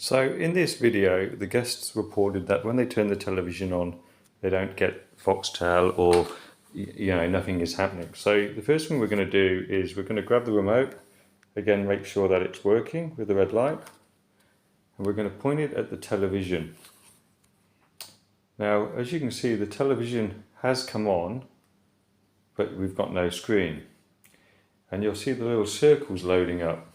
So in this video, the guests reported that when they turn the television on, they don't get Foxtel or, nothing is happening. So the first thing we're going to do is we're going to grab the remote, again, make sure that it's working with the red light, and we're going to point it at the television. Now, as you can see, the television has come on, but we've got no screen. And you'll see the little circles loading up.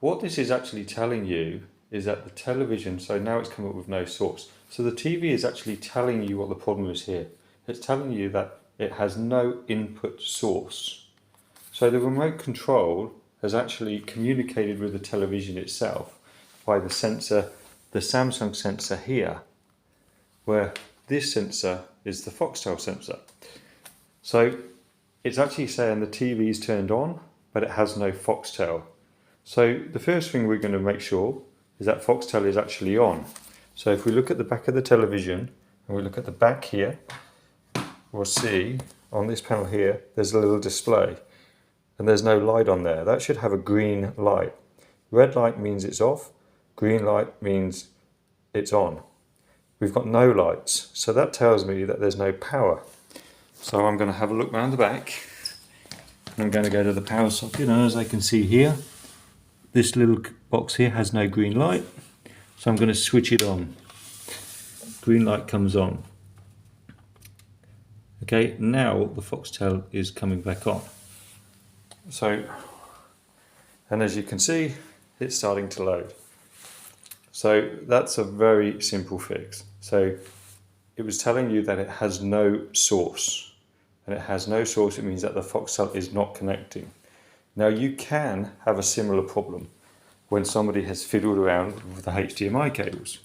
What this is actually telling you is that the television, so now it's come up with no source. So the TV is actually telling you what the problem is here. It's telling you that it has no input source. So the remote control has actually communicated with the television itself by the sensor, the Samsung sensor here, where this sensor is the Foxtel sensor. So it's actually saying the TV is turned on, but it has no Foxtel. So the first thing we're going to make sure is that Foxtel is actually on. So if we look at the back of the television and we look at the back here, we'll see on this panel here, there's a little display and there's no light on there. That should have a green light. Red light means it's off, green light means it's on. We've got no lights, so that tells me that there's no power. So I'm going to have a look round the back. I'm going to go to the power socket, and as I can see here, this little box here has no green light, so I'm going to switch it on. Green light comes on. Okay, now the Foxtel is coming back on. So, and as you can see, it's starting to load. So that's a very simple fix. So it was telling you that it has no source. And it has no source, it means that the Foxtel is not connecting. Now you can have a similar problem when somebody has fiddled around with the HDMI cables.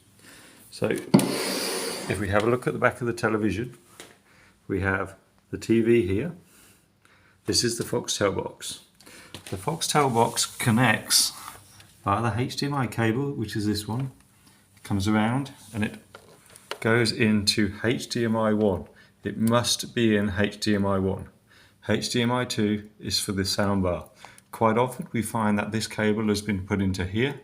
So if we have a look at the back of the television, we have the TV here. This is the Foxtel box. The Foxtel box connects via the HDMI cable, which is this one. It comes around and it goes into HDMI 1. It must be in HDMI 1. HDMI 2 is for the soundbar. Quite often we find that this cable has been put into here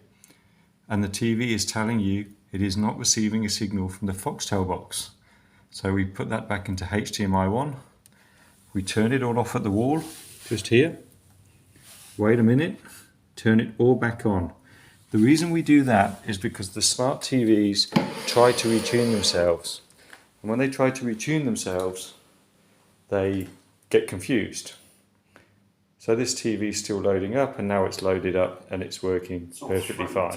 and the TV is telling you it is not receiving a signal from the Foxtel box. So we put that back into HDMI 1. We turn it all off at the wall, just here. Wait a minute, turn it all back on. The reason we do that is because the smart TVs try to retune themselves. And when they try to retune themselves, they get confused. So this TV is still loading up, and now it's loaded up and it's working perfectly fine.